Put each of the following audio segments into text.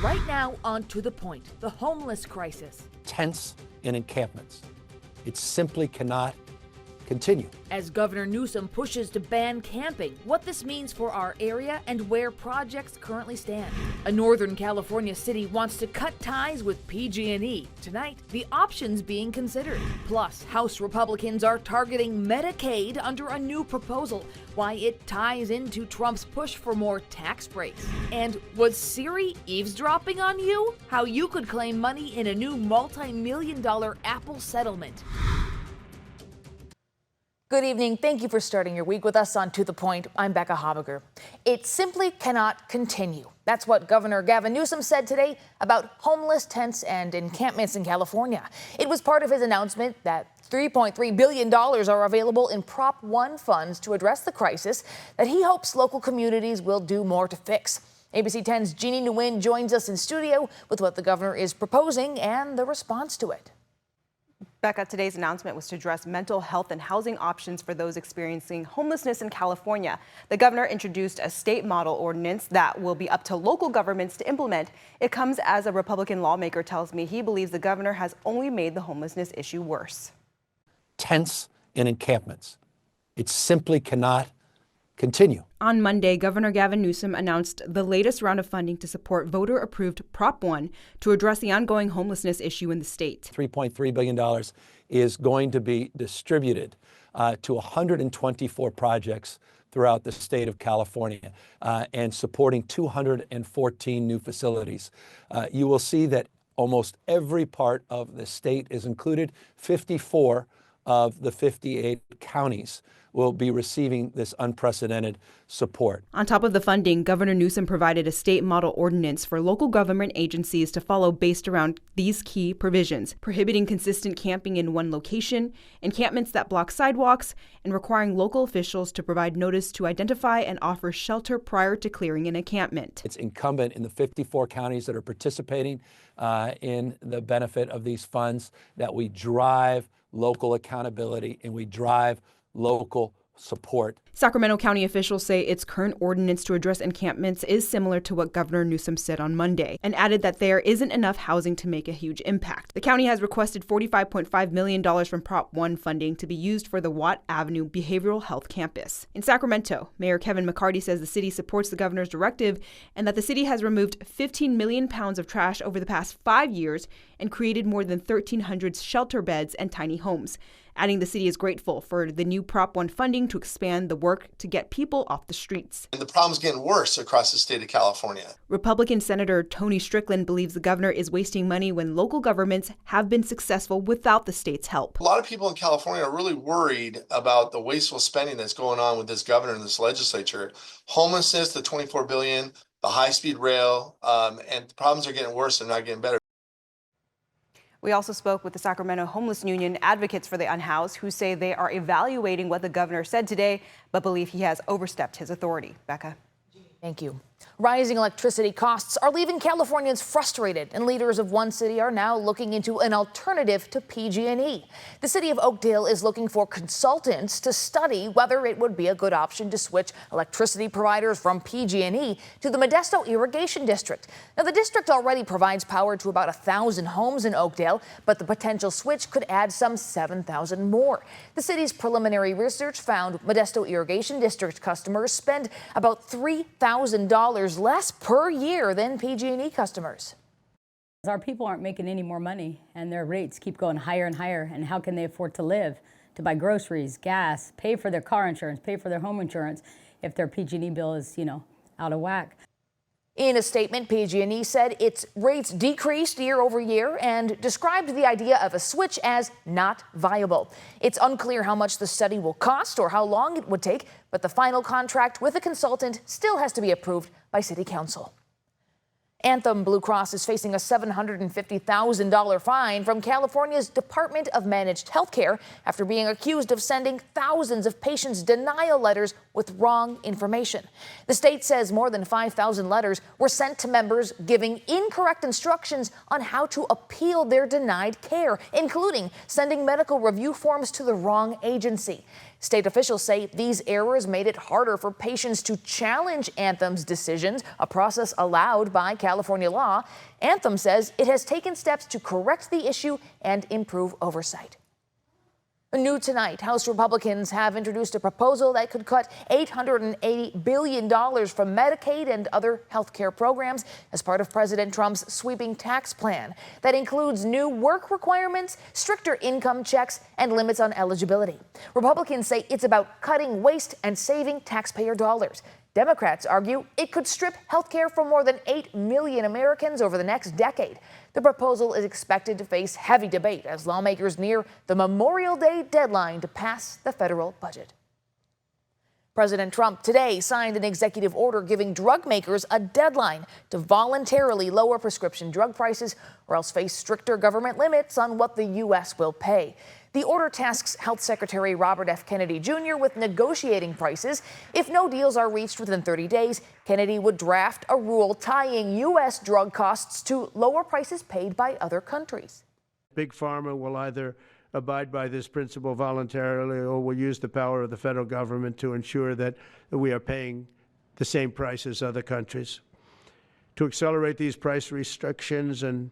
Right now, on To the Point, the homeless crisis. Tents and encampments. It simply cannot continue. As Governor Newsom pushes to ban camping, what this means for our area and where projects currently stand. A Northern California city wants to cut ties with PG&E. Tonight, the options being considered. Plus, House Republicans are targeting Medicaid under a new proposal, why it ties into Trump's push for more tax breaks. And was Siri eavesdropping on you? How you could claim money in a new multi-million-dollar Apple settlement. Good evening. Thank you for starting your week with us on To the Point. I'm Becca Habiger. It simply cannot continue. That's what Governor Gavin Newsom said today about homeless tents and encampments in California. It was part of his announcement that $3.3 billion are available in Prop 1 funds to address the crisis that he hopes local communities will do more to fix. ABC 10's Jeannie Nguyen joins us in studio with what the governor is proposing and the response to it. Becca, today's announcement was to address mental health and housing options for those experiencing homelessness in California. The governor introduced a state model ordinance that will be up to local governments to implement. It comes as a Republican lawmaker tells me he believes the governor has only made the homelessness issue worse. Tents and encampments. It simply cannot continue. On Monday, Governor Gavin Newsom announced the latest round of funding to support voter-approved Prop 1 to address the ongoing homelessness issue in the state. $3.3 billion is going to be distributed to 124 projects throughout the state of California and supporting 214 new facilities. You will see that almost every part of the state is included. 54 of the 58 counties will be receiving this unprecedented support. On top of the funding, Governor Newsom provided a state model ordinance for local government agencies to follow based around these key provisions: prohibiting consistent camping in one location, encampments that block sidewalks, and requiring local officials to provide notice to identify and offer shelter prior to clearing an encampment. It's incumbent in the 54 counties that are participating in the benefit of these funds that we drive local accountability and we drive local support. Sacramento County officials say its current ordinance to address encampments is similar to what Governor Newsom said on Monday, and added that there isn't enough housing to make a huge impact. The county has requested $45.5 million from Prop 1 funding to be used for the Watt Avenue Behavioral Health Campus. In Sacramento, Mayor Kevin McCarty says the city supports the governor's directive and that the city has removed 15 million pounds of trash over the past 5 years and created more than 1,300 shelter beds and tiny homes, adding the city is grateful for the new Prop 1 funding to expand the work to get people off the streets. And the problem's getting worse across the state of California. Republican Senator Tony Strickland believes the governor is wasting money when local governments have been successful without the state's help. A lot of people in California are really worried about the wasteful spending that's going on with this governor and this legislature. Homelessness, the $24 billion, the high-speed rail, and the problems are getting worse and not getting better. We also spoke with the Sacramento Homeless Union advocates for the unhoused, who say they are evaluating what the governor said today, but believe he has overstepped his authority. Becca. Thank you. Rising electricity costs are leaving Californians frustrated, and leaders of one city are now looking into an alternative to PG&E. The city of Oakdale is looking for consultants to study whether it would be a good option to switch electricity providers from PG&E to the Modesto Irrigation District. Now, the district already provides power to about 1,000 homes in Oakdale, but the potential switch could add some 7,000 more. The city's preliminary research found Modesto Irrigation District customers spend about $3,000 less per year than PG&E customers. Our people aren't making any more money, and their rates keep going higher and higher. And how can they afford to live, to buy groceries, gas, pay for their car insurance, pay for their home insurance if their PG&E bill is, out of whack? In a statement, PG&E said its rates decreased year over year and described the idea of a switch as not viable. It's unclear how much the study will cost or how long it would take, but the final contract with a consultant still has to be approved by City Council. Anthem Blue Cross is facing a $750,000 fine from California's Department of Managed Healthcare after being accused of sending thousands of patients' denial letters with wrong information. The state says more than 5,000 letters were sent to members giving incorrect instructions on how to appeal their denied care, including sending medical review forms to the wrong agency. State officials say these errors made it harder for patients to challenge Anthem's decisions, a process allowed by California law. Anthem says it has taken steps to correct the issue and improve oversight. New tonight, House Republicans have introduced a proposal that could cut $880 billion from Medicaid and other health care programs as part of President Trump's sweeping tax plan. That includes new work requirements, stricter income checks, and limits on eligibility. Republicans say it's about cutting waste and saving taxpayer dollars. Democrats argue it could strip health care from more than 8 million Americans over the next decade. The proposal is expected to face heavy debate as lawmakers near the Memorial Day deadline to pass the federal budget. President Trump today signed an executive order giving drug makers a deadline to voluntarily lower prescription drug prices or else face stricter government limits on what the U.S. will pay. The order tasks Health Secretary Robert F. Kennedy Jr. with negotiating prices. If no deals are reached within 30 days, Kennedy would draft a rule tying U.S. drug costs to lower prices paid by other countries. Big Pharma will either abide by this principle voluntarily or will use the power of the federal government to ensure that we are paying the same price as other countries. To accelerate these price restrictions and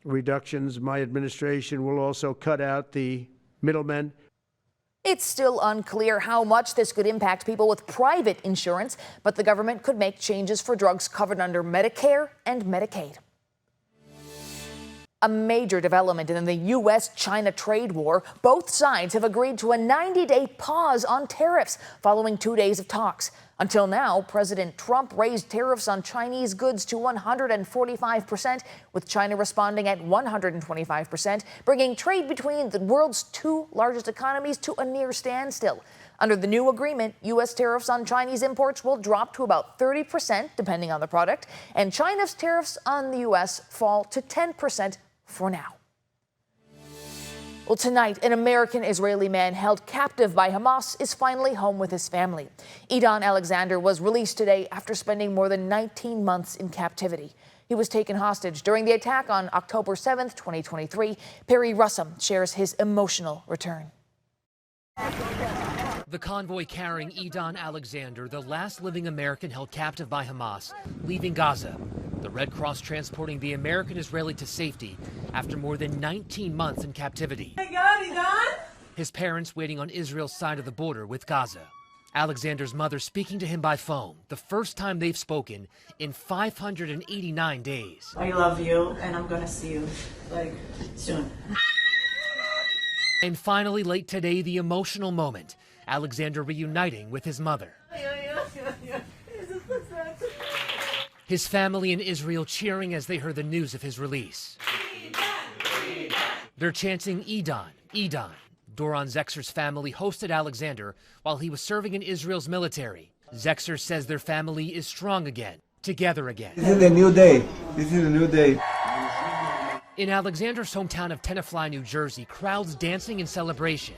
reductions, my administration will also cut out the middlemen. It's still unclear how much this could impact people with private insurance, but the government could make changes for drugs covered under Medicare and Medicaid. A major development in the U.S.-China trade war. Both sides have agreed to a 90-day pause on tariffs following 2 days of talks. Until now, President Trump raised tariffs on Chinese goods to 145%, with China responding at 125%, bringing trade between the world's two largest economies to a near standstill. Under the new agreement, U.S. tariffs on Chinese imports will drop to about 30%, depending on the product, and China's tariffs on the U.S. fall to 10% for now. Well, tonight, an American-Israeli man held captive by Hamas is finally home with his family. Edon Alexander was released today after spending more than 19 months in captivity. He was taken hostage during the attack on October 7th, 2023. Perry Russum shares his emotional return. The convoy carrying Edon Alexander, the last living American held captive by Hamas, leaving Gaza. The Red Cross transporting the American-Israeli to safety after more than 19 months in captivity. Oh my God, Edon! His parents waiting on Israel's side of the border with Gaza. Alexander's mother speaking to him by phone, the first time they've spoken in 589 days. I love you, and I'm gonna see you, soon. And finally, late today, the emotional moment. Alexander reuniting with his mother. His family in Israel cheering as they heard the news of his release. They're chanting Edon, Edon. Doron Zexer's family hosted Alexander while he was serving in Israel's military. Zexer says their family is strong again, together again. This is a new day. This is a new day. In Alexander's hometown of Tenafly, New Jersey, crowds dancing in celebration.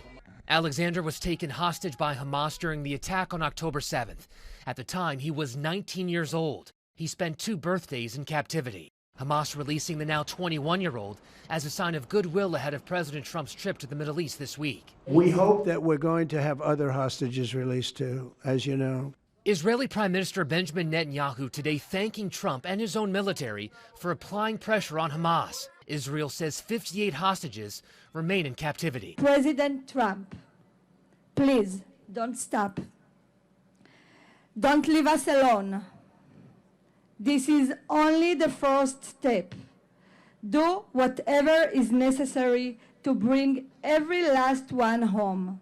Alexander was taken hostage by Hamas during the attack on October 7th. At the time, he was 19 years old. He spent 2 birthdays in captivity. Hamas releasing the now 21-year-old as a sign of goodwill ahead of President Trump's trip to the Middle East this week. We hope that we're going to have other hostages released too, as you know. Israeli Prime Minister Benjamin Netanyahu today thanking Trump and his own military for applying pressure on Hamas. Israel says 58 hostages remain in captivity. President Trump, please don't stop. Don't leave us alone. This is only the first step. Do whatever is necessary to bring every last one home.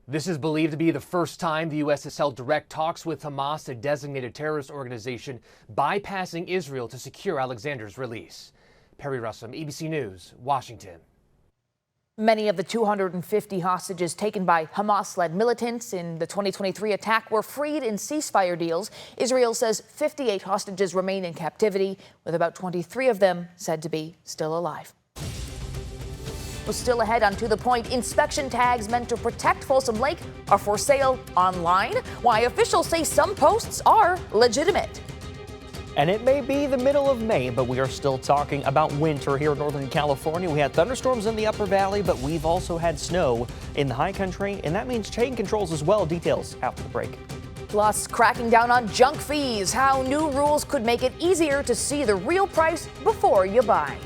This is believed to be the first time the U.S. has held direct talks with Hamas, a designated terrorist organization, bypassing Israel to secure Alexander's release. Perry Russum, ABC News, Washington. Many of the 250 hostages taken by Hamas-led militants in the 2023 attack were freed in ceasefire deals. Israel says 58 hostages remain in captivity, with about 23 of them said to be still alive. was still ahead on To The Point. Inspection tags meant to protect Folsam Lake are for sale online. Why officials say some posts are legitimate. And it may be the middle of May, but we are still talking about winter here in Northern California. We had thunderstorms in the upper valley, but we've also had snow in the high country, and that means chain controls as well. Details after the break. Plus, cracking down on junk fees, how new rules could make it easier to see the real price before you buy.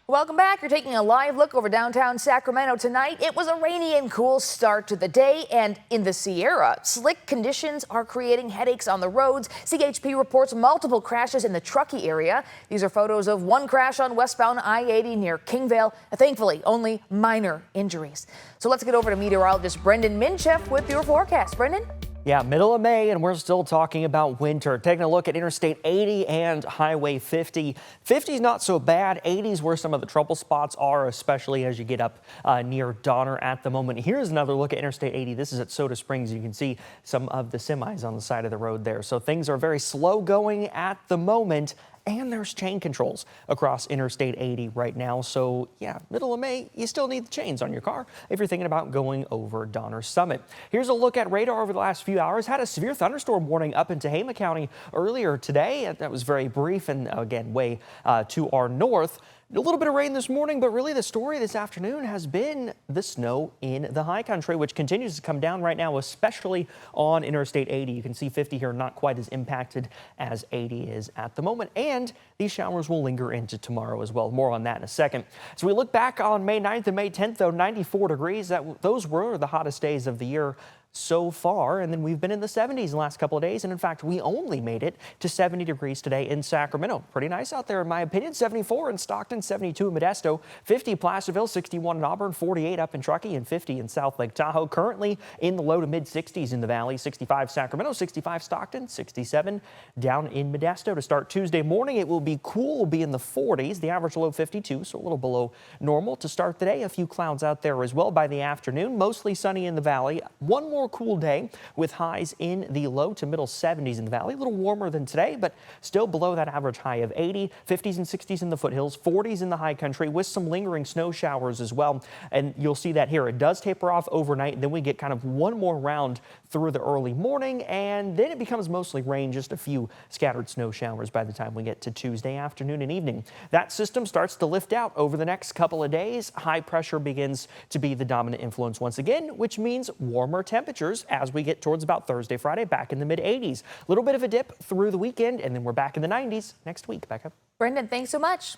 Welcome back. You're taking a live look over downtown Sacramento tonight. It was a rainy and cool start to the day, and in the Sierra, slick conditions are creating headaches on the roads. CHP reports multiple crashes in the Truckee area. These are photos of one crash on westbound I-80 near Kingvale. Thankfully, only minor injuries. So let's get over to meteorologist Brendan Minchef with your forecast. Brendan? Yeah, middle of May, and we're still talking about winter. Taking a look at Interstate 80 and Highway 50. 50 is not so bad. 80 is where some of the trouble spots are, especially as you get up near Donner at the moment. Here's another look at Interstate 80. This is at Soda Springs. You can see some of the semis on the side of the road there. So things are very slow going at the moment. And there's chain controls across Interstate 80 right now. So yeah, middle of May, you still need the chains on your car if you're thinking about going over Donner Summit. Here's a look at radar over the last few hours. Had a severe thunderstorm warning up in Tehama County earlier today. That was very brief and again, way to our north. A little bit of rain this morning, but really the story this afternoon has been the snow in the high country, which continues to come down right now, especially on Interstate 80. You can see 50 here, not quite as impacted as 80 is at the moment. And these showers will linger into tomorrow as well. More on that in a second. So we look back on May 9th and May 10th, though, 94 degrees. Those were the hottest days of the year so far, and then we've been in the 70s the last couple of days, and in fact we only made it to 70 degrees today in Sacramento. Pretty nice out there in my opinion. 74 in Stockton, 72 in Modesto, 50 in Placerville, 61 in Auburn, 48 up in Truckee, and 50 in South Lake Tahoe. Currently in the low to mid 60s in the valley. 65 Sacramento, 65 Stockton, 67 down in Modesto. To start Tuesday morning, it will be cool, will be in the 40s, the average low 52, so a little below normal to start the day. A few clouds out there as well by the afternoon, mostly sunny in the valley. One more cool day with highs in the low to middle 70s in the valley. A little warmer than today, but still below that average high of 80. 50s and 60s in the foothills, 40s in the high country with some lingering snow showers as well. And you'll see that here. It does taper off overnight. Then we get kind of one more round through the early morning, and then it becomes mostly rain, just a few scattered snow showers by the time we get to Tuesday afternoon and evening. That system starts to lift out over the next couple of days. High pressure begins to be the dominant influence once again, which means warmer temperatures as we get towards about Thursday, Friday, back in the mid 80s. A little bit of a dip through the weekend, and then we're back in the 90s next week. Back up. Brendan, thanks so much.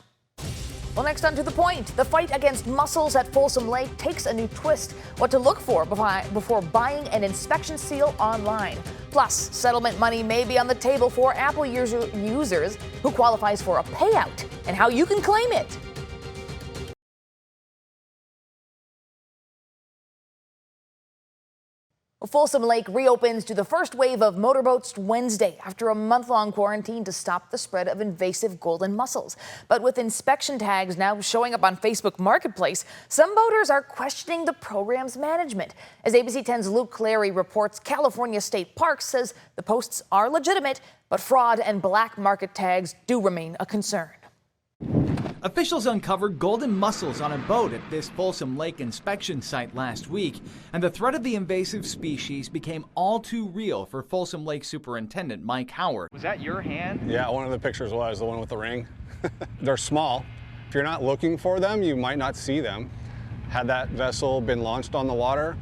Well, next on To The Point, the fight against mussels at Folsam Lake takes a new twist. What to look for before buying an inspection seal online. Plus, settlement money may be on the table for Apple users who qualifies for a payout and how you can claim it. Folsam Lake reopens to the first wave of motorboats Wednesday after a month-long quarantine to stop the spread of invasive golden mussels. But with inspection tags now showing up on Facebook Marketplace, some boaters are questioning the program's management. As ABC 10's Luke Clary reports, California State Parks says the posts are legitimate, but fraud and black market tags do remain a concern. Officials uncovered golden mussels on a boat at this Folsam Lake inspection site last week, and the threat of the invasive species became all too real for Folsam Lake Superintendent Mike Howard. Was that your hand? Yeah, one of the pictures was the one with the ring. They're small. If you're not looking for them, you might not see them. Had that vessel been launched on the water,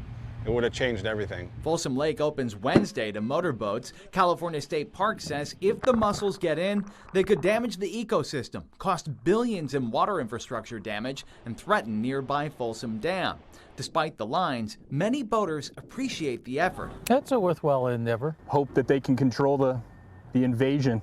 it would have changed everything. Folsam Lake opens Wednesday to motorboats. California State Park says if the mussels get in, they could damage the ecosystem, cost billions in water infrastructure damage, and threaten nearby Folsam Dam. Despite the lines, many boaters appreciate the effort. That's a worthwhile endeavor. Hope that they can control the invasion.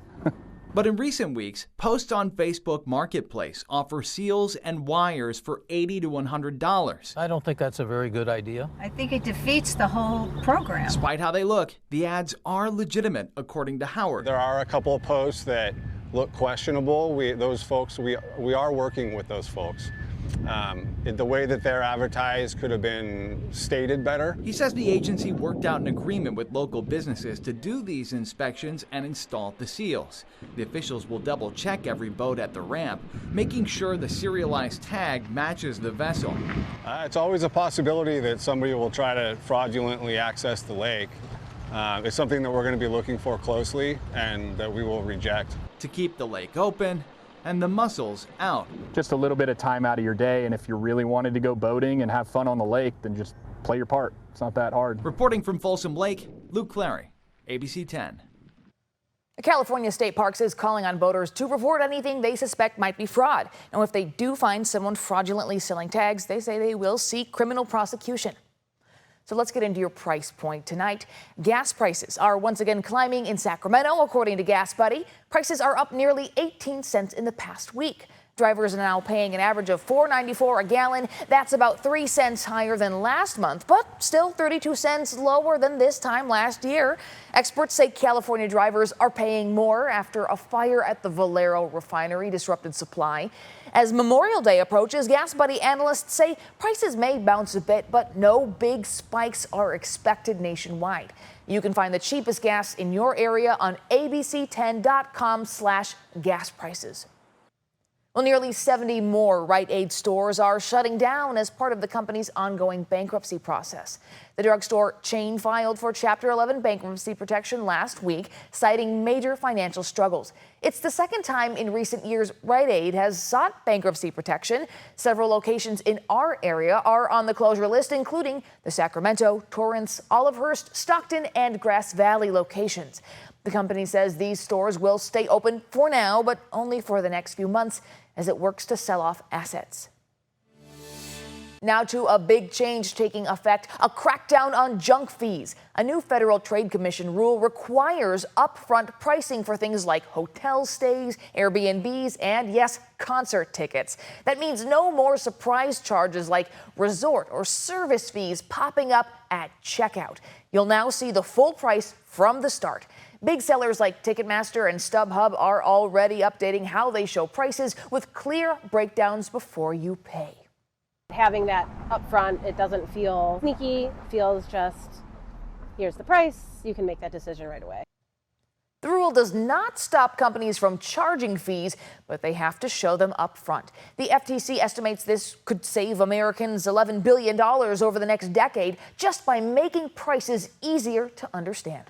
But in recent weeks, posts on Facebook Marketplace offer seals and wires for $80 to $100. I don't think that's a very good idea. I think it defeats the whole program. Despite how they look, the ads are legitimate, according to Howard. There are a couple of posts that look questionable. We are working with those folks. The way that they're advertised could have been stated better. He says the agency worked out an agreement with local businesses to do these inspections and install the seals. The officials will double check every boat at the ramp, making sure the serialized tag matches the vessel. It's always a possibility that somebody will try to fraudulently access the lake. It's something that we're going to be looking for closely and that we will reject. To keep the lake open and the mussels out. Just a little bit of time out of your day, and if you really wanted to go boating and have fun on the lake, then just play your part. It's not that hard. Reporting from Folsam Lake, Luke Clary, ABC 10. California State Parks is calling on boaters to report anything they suspect might be fraud. Now, if they do find someone fraudulently selling tags, they say they will seek criminal prosecution. So let's get into your price point tonight. Gas prices are once again climbing in Sacramento, according to Gas Buddy. Prices are up nearly 18 cents in the past week. Drivers are now paying an average of $4.94 a gallon. That's about 3 cents higher than last month, but still 32 cents lower than this time last year. Experts say California drivers are paying more after a fire at the Valero refinery disrupted supply. As Memorial Day approaches, Gas Buddy analysts say prices may bounce a bit, but no big spikes are expected nationwide. You can find the cheapest gas in your area on abc10.com/gas prices. Well, nearly 70 more Rite Aid stores are shutting down as part of the company's ongoing bankruptcy process. The drugstore chain filed for Chapter 11 bankruptcy protection last week, citing major financial struggles. It's the second time in recent years Rite Aid has sought bankruptcy protection. Several locations in our area are on the closure list, including the Sacramento, Torrance, Olivehurst, Stockton, and Grass Valley locations. The company says these stores will stay open for now, but only for the next few months as it works to sell off assets. Now to a big change taking effect, a crackdown on junk fees. A new Federal Trade Commission rule requires upfront pricing for things like hotel stays, Airbnbs, and yes, concert tickets. That means no more surprise charges like resort or service fees popping up at checkout. You'll now see the full price from the start. Big sellers like Ticketmaster and StubHub are already updating how they show prices with clear breakdowns before you pay. Having that up front, it doesn't feel sneaky, feels just, here's the price, you can make that decision right away. The rule does not stop companies from charging fees, but they have to show them up front. The FTC estimates this could save Americans $11 billion over the next decade just by making prices easier to understand.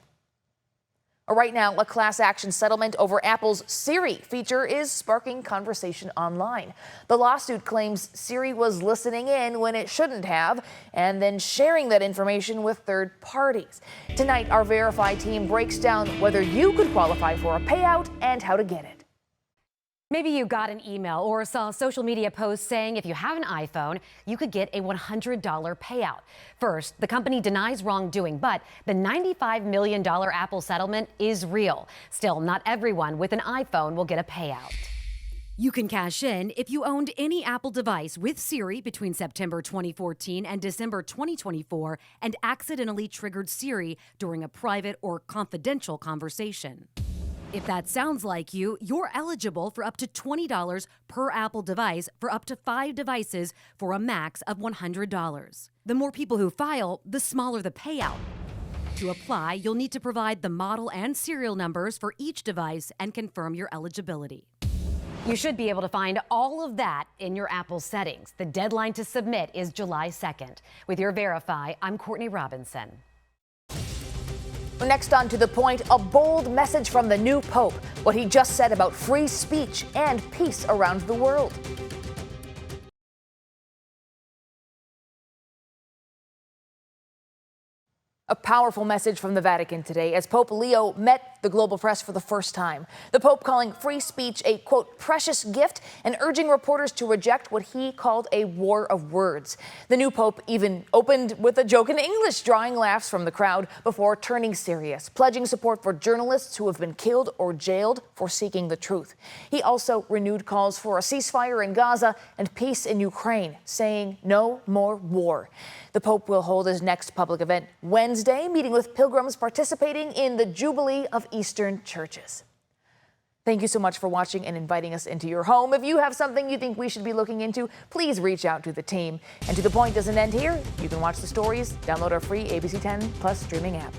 Right now, a class action settlement over Apple's Siri feature is sparking conversation online. The lawsuit claims Siri was listening in when it shouldn't have and then sharing that information with third parties. Tonight, our Verify team breaks down whether you could qualify for a payout and how to get it. Maybe you got an email or saw a social media post saying if you have an iPhone, you could get a $100 payout. First, the company denies wrongdoing, but the $95 million Apple settlement is real. Still, not everyone with an iPhone will get a payout. You can cash in if you owned any Apple device with Siri between September 2014 and December 2024 and accidentally triggered Siri during a private or confidential conversation. If that sounds like you, you're eligible for up to $20 per Apple device for up to 5 devices for a max of $100. The more people who file, the smaller the payout. To apply, you'll need to provide the model and serial numbers for each device and confirm your eligibility. You should be able to find all of that in your Apple settings. The deadline to submit is July 2nd. With your Verify, I'm Courtney Robinson. Next on To the Point, a bold message from the new Pope, what he just said about free speech and peace around the world. A powerful message from the Vatican today as Pope Leo met the global press for the first time. The Pope calling free speech a, quote, precious gift and urging reporters to reject what he called a war of words. The new Pope even opened with a joke in English, drawing laughs from the crowd before turning serious, pledging support for journalists who have been killed or jailed for seeking the truth. He also renewed calls for a ceasefire in Gaza and peace in Ukraine, saying no more war. The Pope will hold his next public event Wednesday, meeting with pilgrims participating in the Jubilee of Eastern Churches. Thank you so much for watching and inviting us into your home. If you have something you think we should be looking into, please reach out to the team. And To the Point doesn't end here. You can watch the stories, download our free ABC 10 Plus streaming app.